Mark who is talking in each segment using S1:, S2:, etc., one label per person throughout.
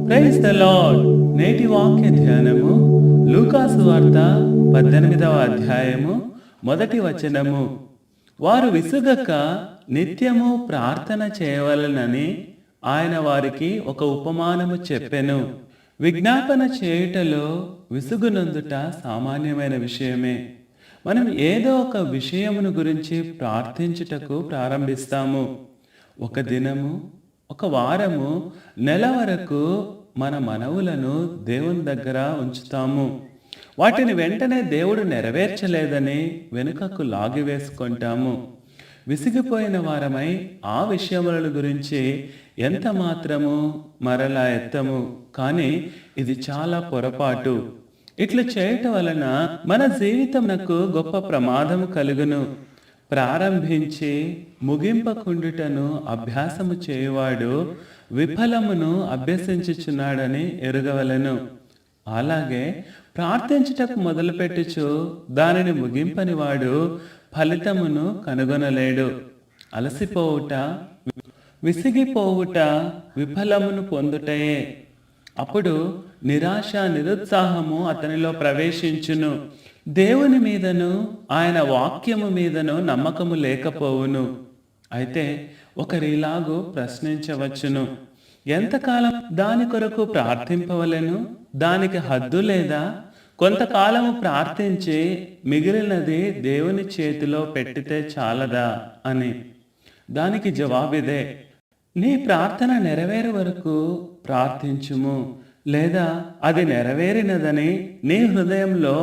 S1: Praise the lord. నేటి వాక్య ధ్యానము లూకాసు వార్త 18వ అధ్యాయము 1వ వచనము. వారు విసుగక నిత్యము ప్రార్థన చేయవలెనని ఆయన వారికి ఒక ఉపమానము చెప్పెను. విజ్ఞాపన చేయుటలో విసుగునందుట సామాన్యమైన విషయమే. మనం ఏదో ఒక విషయమును గురించి ప్రార్థించుటకు ప్రారంభిస్తాము. ఒక దినము, ఒక వారము, నెల వరకు మన మనవులను దేవుని దగ్గర ఉంచుతాము. వాటిని వెంటనే దేవుడు నెరవేర్చలేదని వెనుకకు లాగివేసుకుంటాము. విసిగిపోయిన వారమై ఆ విషయముల గురించి ఎంత మాత్రము మరలా ఎత్తము. కానీ ఇది చాలా పొరపాటు. ఇట్లు చేయటం వలన మన జీవితమునకు గొప్ప ప్రమాదము కలుగును. ప్రారంభించి ముగింపకుండుటను అభ్యాసము చేయువాడు విఫలమును అభ్యసించుచున్నాడని ఎరుగవలెను. అలాగే ప్రార్థించుటకు మొదలుపెట్టుచు దానిని ముగింపని వాడు ఫలితమును కనుగొనలేడు. అలసిపోవుట, విసిగిపోవుట విఫలమును పొందుటయే. అప్పుడు నిరాశ, నిరుత్సాహము అతనిలో ప్రవేశించును. దేవుని మీదను ఆయన వాక్యము మీదను నమ్మకము లేకపోవును. అయితే ఒకరిలాగు ప్రశ్నించవచ్చును, ఎంతకాలం దాని కొరకు ప్రార్థింపవలెను? దానికి హద్దు లేదా? కొంతకాలము ప్రార్థించి మిగిలినది దేవుని చేతిలో పెట్టితే చాలదా అని. దానికి జవాబిదే, నీ ప్రార్థన నెరవేరు వరకు ప్రార్థించుము, లేదా అది నెరవేరినదని నీ హృదయంలో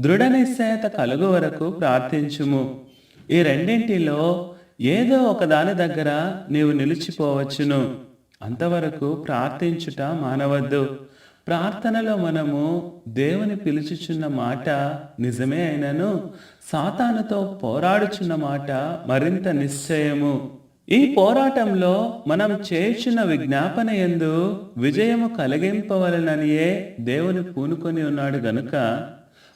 S1: దృఢ నిశ్చయత కలుగు వరకు ప్రార్థించుము. ఈ రెండింటిలో ఏదో ఒకదాని దగ్గర నీవు నిలిచిపోవచ్చును. అంతవరకు ప్రార్థించుట మానవద్దు. ప్రార్థనలో మనము దేవుని పిలుచుచున్న మాట నిజమే అయినను సాతానుతో పోరాడుచున్న మాట మరింత నిశ్చయము. ఈ పోరాటంలో మనం చేయుచున్న విజ్ఞాపన యందు విజయము కలిగింపవలెననియే దేవుని పూనుకొని ఉన్నాడు గనుక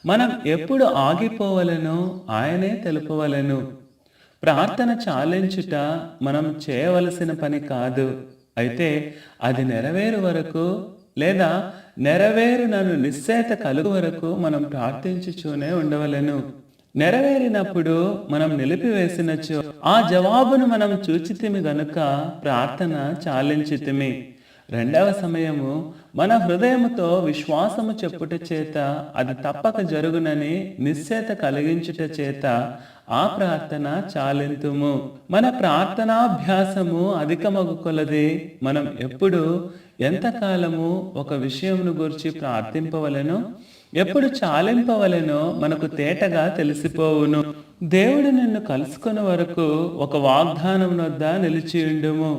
S1: మనం ఎప్పుడు ఆగిపోవలెనో ఆయనే తెలుపవలెను. ప్రార్థన చాలించుట మనం చేయవలసిన పని కాదు. అయితే అది నెరవేరు వరకు, లేదా నెరవేరునను నిశ్చయత కలుగు వరకు మనం ప్రార్థించుచూనే ఉండవలెను. నెరవేరినప్పుడు మనం నిలిపివేసినచో ఆ జవాబును మనం చూచితిమి గనుక ప్రార్థన చాలించితిమి. రెండవ సమయము, మన హృదయముతో విశ్వాసము చెప్పుట చేత అది తప్పక జరుగునని నిశ్చయత కలిగించుట చేత ఆ ప్రార్థన చాలింతుము. మన ప్రార్థనాభ్యాసము అధికమగు కొలది మనం ఎప్పుడు, ఎంతకాలము ఒక విషయమును గురించి ప్రార్థింపవలెనో, ఎప్పుడు చాలింపవలెనో మనకు తేటగా తెలిసిపోవును. దేవుడు నిన్ను కలుసుకునే వరకు ఒక వాగ్దానం వద్ద నిలిచియుండుము.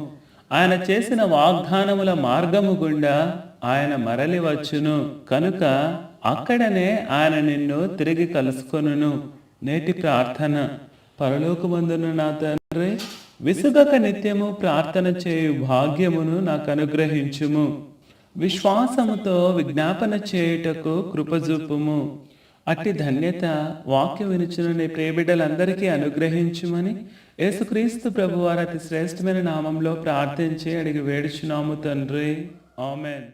S1: ఆయన చేసిన వాగ్దానముల మార్గము గుండా ఆయన మరలి వచ్చును కనుక అక్కడనే ఆయన నిన్ను తిరిగి కలుసుకొనును. నేటి ప్రార్థన. పరలోకమందున నా తండ్రి, విసుగక నిత్యము ప్రార్థన చేయు భాగ్యమును నాకు అనుగ్రహించుము. విశ్వాసముతో విజ్ఞాపన చేయుటకు కృపజూపుము. అట్టి ధన్యత వాక్య వినుచున నీ ప్రియబిడ్డలందరికీ అనుగ్రహించుమని యేసుక్రీస్తు ప్రభువారి అతి శ్రేష్టమైన నామంలో ప్రార్థించి అడిగి వేడుచున్నాము తండ్రి. ఆమెన్.